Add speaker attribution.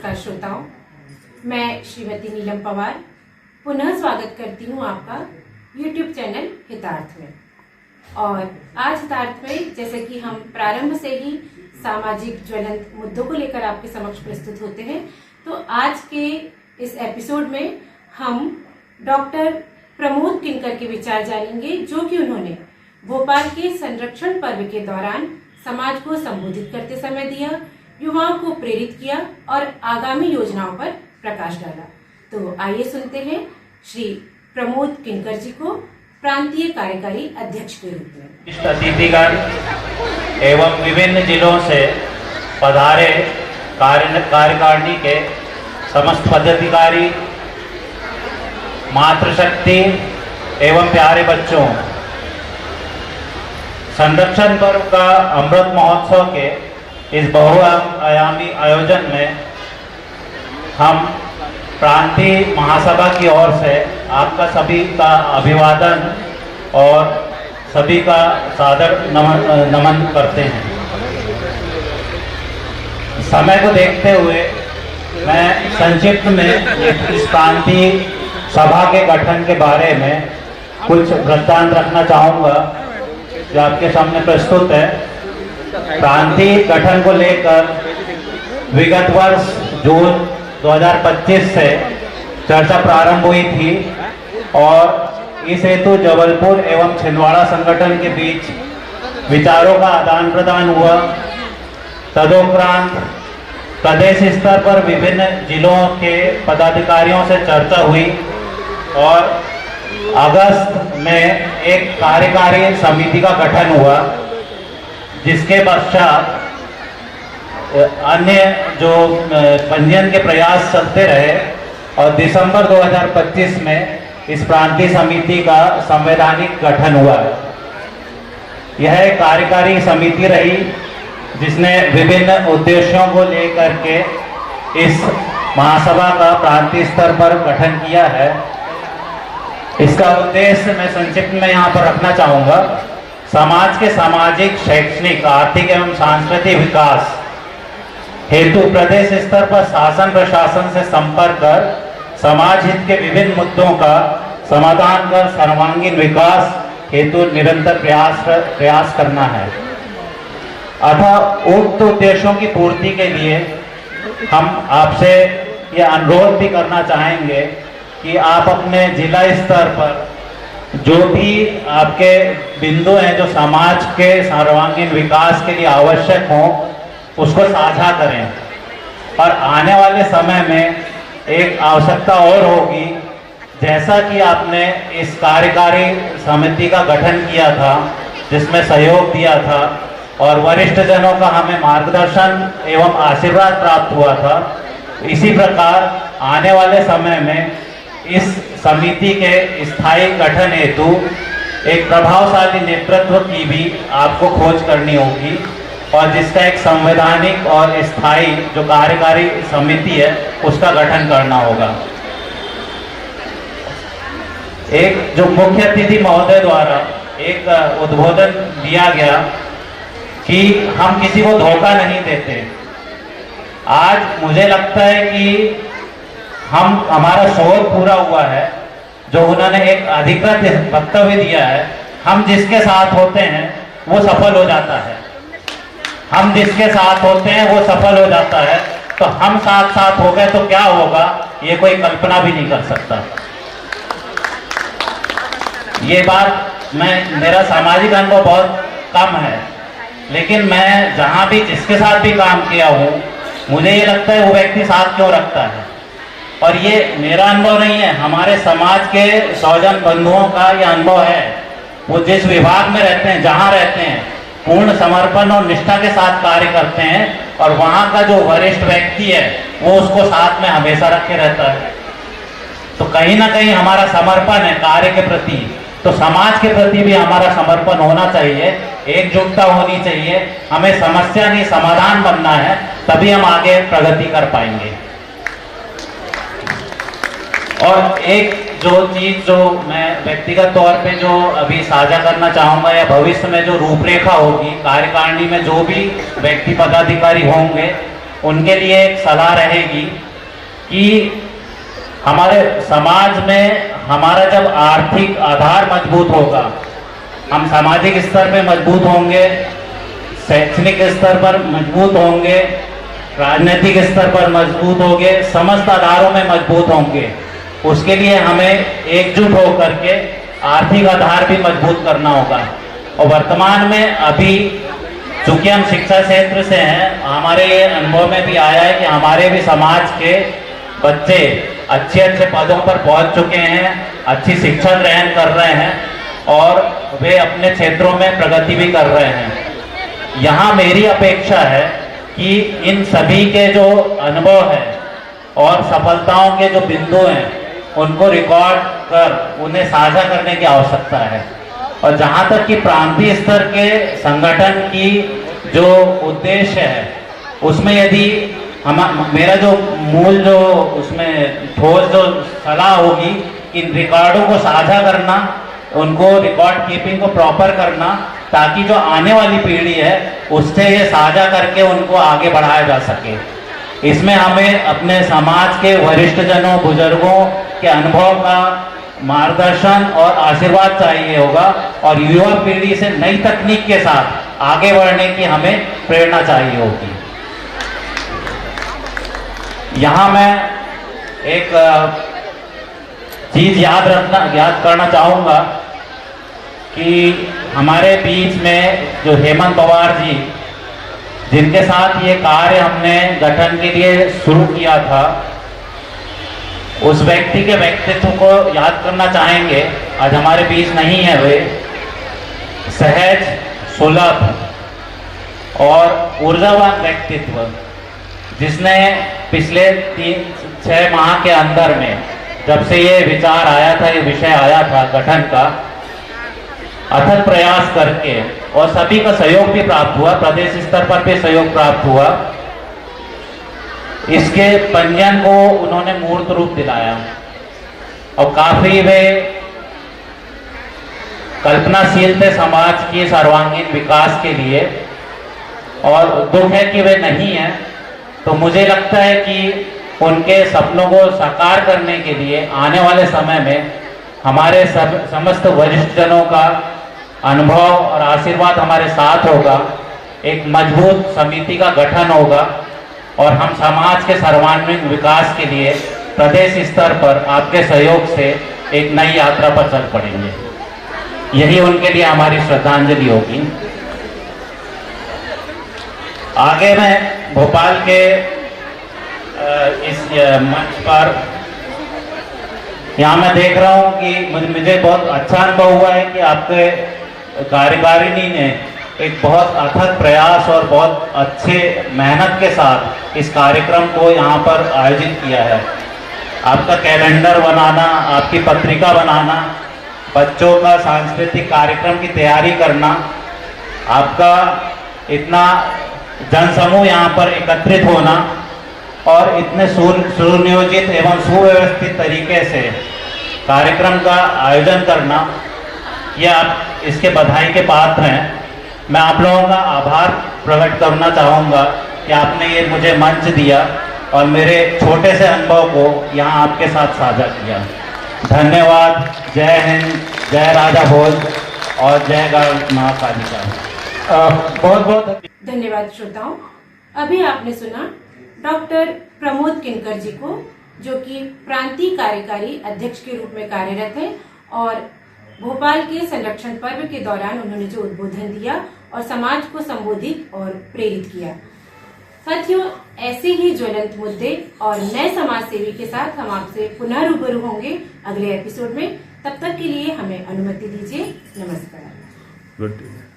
Speaker 1: नमस्कार श्रोताओं, मैं श्रीमती नीलम पवार पुनः स्वागत करती हूँ आपका YouTube चैनल हितार्थ में। और आज हितार्थ में जैसे कि हम प्रारंभ से ही सामाजिक ज्वलंत मुद्दों को लेकर आपके समक्ष प्रस्तुत होते हैं, तो आज के इस एपिसोड में हम डॉक्टर प्रमोद किनकर के विचार जानेंगे, जो कि उन्होंने भोपाल के संरक्षण पर्व के दौरान समाज को संबोधित करते समय दिया, युवाओं को प्रेरित किया और आगामी योजनाओं पर प्रकाश डाला। तो आइए सुनते हैं श्री प्रमोद किनकर जी को प्रांतीय कार्यकारी अध्यक्ष के रूप में।
Speaker 2: अतिथिगण एवं विभिन्न जिलों से पधारे कार्यकारिणी के समस्त पदाधिकारी, मातृशक्ति एवं प्यारे बच्चों, संरक्षण पर्व का अमृत महोत्सव के इस बहुआयामी आयोजन में हम प्रांतीय महासभा की ओर से आपका सभी का अभिवादन और सभी का सादर नमन करते हैं। समय को देखते हुए मैं संक्षिप्त में इस प्रांतीय सभा के गठन के बारे में कुछ वृत्तांत रखना चाहूँगा, जो आपके सामने प्रस्तुत है। प्रांतीय गठन को लेकर विगत वर्ष जून 2025 से चर्चा प्रारंभ हुई थी और इस हेतु जबलपुर एवं छिंदवाड़ा संगठन के बीच विचारों का आदान प्रदान हुआ। तदुपरांत प्रदेश स्तर पर विभिन्न जिलों के पदाधिकारियों से चर्चा हुई और अगस्त में एक कार्यकारी समिति का गठन हुआ, जिसके पश्चात अन्य जो पंजीयन के प्रयास चलते रहे और दिसंबर 2025 में इस प्रांतीय समिति का संवैधानिक गठन हुआ। यह एक कार्यकारी समिति रही जिसने विभिन्न उद्देश्यों को लेकर के इस महासभा का प्रांतीय स्तर पर गठन किया है। इसका उद्देश्य मैं संक्षिप्त में यहाँ पर रखना चाहूँगा। समाज के सामाजिक, शैक्षणिक, आर्थिक एवं सांस्कृतिक विकास हेतु प्रदेश स्तर पर शासन प्रशासन से संपर्क कर समाज हित के विभिन्न मुद्दों का समाधान कर सर्वांगीण विकास हेतु निरंतर प्रयास करना है। अतः उक्त उद्देश्यों की पूर्ति के लिए हम आपसे यह अनुरोध भी करना चाहेंगे कि आप अपने जिला स्तर पर जो भी आपके बिंदु हैं, जो समाज के सर्वांगीण विकास के लिए आवश्यक हों, उसको साझा करें। और आने वाले समय में एक आवश्यकता और होगी, जैसा कि आपने इस कार्यकारी समिति का गठन किया था, जिसमें सहयोग दिया था और वरिष्ठ जनों का हमें मार्गदर्शन एवं आशीर्वाद प्राप्त हुआ था, इसी प्रकार आने वाले समय में इस समिति के स्थायी गठन हेतु एक प्रभावशाली नेतृत्व की भी आपको खोज करनी होगी और जिसका एक संवैधानिक और स्थायी जो कार्यकारी समिति है उसका गठन करना होगा। एक जो मुख्य अतिथि महोदय द्वारा एक उद्बोधन दिया गया कि हम किसी को धोखा नहीं देते। आज मुझे लगता है कि हमारा शोध पूरा हुआ है। जो उन्होंने एक अधिकृत वक्तव्य दिया है, हम जिसके साथ होते हैं वो सफल हो जाता है। हम जिसके साथ होते हैं वो सफल हो जाता है। तो हम साथ साथ हो गए तो क्या होगा, ये कोई कल्पना भी नहीं कर सकता। ये बात मेरा सामाजिक अनुभव बहुत कम है, लेकिन मैं जहां भी जिसके साथ भी काम किया हूं, मुझे ये लगता है वो व्यक्ति साथ क्यों रखता है। और ये मेरा अनुभव नहीं है, हमारे समाज के स्वजन बंधुओं का ये अनुभव है। वो जिस विभाग में रहते हैं, जहाँ रहते हैं, पूर्ण समर्पण और निष्ठा के साथ कार्य करते हैं और वहाँ का जो वरिष्ठ व्यक्ति है वो उसको साथ में हमेशा रखे रहता है। तो कहीं ना कहीं हमारा समर्पण है कार्य के प्रति, तो समाज के प्रति भी हमारा समर्पण होना चाहिए, एकजुटता होनी चाहिए। हमें समस्या नहीं समाधान बनना है, तभी हम आगे प्रगति कर पाएंगे। और एक जो चीज जो मैं व्यक्तिगत तौर पे जो अभी साझा करना चाहूँगा या भविष्य में जो रूपरेखा होगी कार्यकारिणी में, जो भी व्यक्ति पदाधिकारी होंगे उनके लिए एक सलाह रहेगी कि हमारे समाज में हमारा जब आर्थिक आधार मजबूत होगा, हम सामाजिक स्तर पे मजबूत होंगे, शैक्षणिक स्तर पर मजबूत होंगे, राजनीतिक स्तर पर मजबूत होंगे, समस्त आधारों में मजबूत होंगे। उसके लिए हमें एकजुट होकर के आर्थिक आधार भी मजबूत करना होगा। और वर्तमान में अभी चूंकि हम शिक्षा क्षेत्र से हैं, हमारे ये अनुभव में भी आया है कि हमारे भी समाज के बच्चे अच्छे अच्छे पदों पर पहुंच चुके हैं, अच्छी शिक्षा ग्रहण कर रहे हैं और वे अपने क्षेत्रों में प्रगति भी कर रहे हैं। यहाँ मेरी अपेक्षा है कि इन सभी के जो अनुभव है और सफलताओं के जो बिंदु हैं उनको रिकॉर्ड कर उन्हें साझा करने की आवश्यकता है। और जहाँ तक कि प्रांतीय स्तर के संगठन की जो उद्देश्य है उसमें यदि मेरा जो मूल जो उसमें ठोस जो सलाह होगी, इन रिकॉर्डों को साझा करना, उनको रिकॉर्ड कीपिंग को प्रॉपर करना, ताकि जो आने वाली पीढ़ी है उससे ये साझा करके उनको आगे बढ़ाया जा सके। इसमें हमें अपने समाज के वरिष्ठ जनों, बुजुर्गों के अनुभव का मार्गदर्शन और आशीर्वाद चाहिए होगा और युवा पीढ़ी से नई तकनीक के साथ आगे बढ़ने की हमें प्रेरणा चाहिए होगी। यहाँ मैं एक चीज याद करना चाहूँगा कि हमारे बीच में जो हेमंत पवार जी, जिनके साथ ये कार्य हमने गठन के लिए शुरू किया था, उस व्यक्ति के व्यक्तित्व को याद करना चाहेंगे। आज हमारे बीच नहीं है वे। सहज, सुलभ और ऊर्जावान व्यक्तित्व, जिसने पिछले 3-6 माह के अंदर में, जब से ये विचार आया था, ये विषय आया था गठन का, अथक प्रयास करके और सभी का सहयोग भी प्राप्त हुआ, प्रदेश स्तर पर भी सहयोग प्राप्त हुआ, इसके पंजीयन को उन्होंने मूर्त रूप दिलाया। और काफी वे कल्पनाशील थे समाज की सर्वांगीण विकास के लिए। और दुख है कि वे नहीं है, तो मुझे लगता है कि उनके सपनों को साकार करने के लिए आने वाले समय में हमारे समस्त वरिष्ठ जनों का अनुभव और आशीर्वाद हमारे साथ होगा। एक मजबूत समिति का गठन होगा और हम समाज के सर्वांगीण विकास के लिए प्रदेश स्तर पर आपके सहयोग से एक नई यात्रा पर चल पड़ेंगे। यही उनके लिए हमारी श्रद्धांजलि होगी। आगे मैं भोपाल के इस मंच पर यहाँ मैं देख रहा हूँ कि मुझे बहुत अच्छा अनुभव हुआ है कि आपके कार्यकारिणी ने एक बहुत अथक प्रयास और बहुत अच्छे मेहनत के साथ इस कार्यक्रम को यहाँ पर आयोजित किया है। आपका कैलेंडर बनाना, आपकी पत्रिका बनाना, बच्चों का सांस्कृतिक कार्यक्रम की तैयारी करना, आपका इतना जनसमूह यहाँ पर एकत्रित होना और इतने सुनियोजित एवं सुव्यवस्थित तरीके से कार्यक्रम का आयोजन करना, यह आप इसके बधाई के पात्र हैं। मैं आप लोगों का आभार प्रकट करना चाहूँगा कि आपने ये मुझे मंच दिया और मेरे छोटे से अनुभव को यहाँ आपके साथ साझा किया। धन्यवाद। जय हिंद, जय राजा भोज और जय गौ महाकालिका। बहुत बहुत
Speaker 1: धन्यवाद। श्रोताओं, अभी आपने सुना डॉक्टर प्रमोद किनकर जी को, जो कि प्रांतीय कार्यकारी अध्यक्ष के रूप में कार्यरत है और भोपाल के संरक्षण पर्व के दौरान उन्होंने जो उद्बोधन दिया और समाज को संबोधित और प्रेरित किया। साथियों, ऐसे ही ज्वलंत मुद्दे और नए समाज सेवी के साथ हम आपसे पुनः रूबरू होंगे अगले एपिसोड में। तब तक के लिए हमें अनुमति दीजिए। नमस्कार।
Speaker 3: गुड।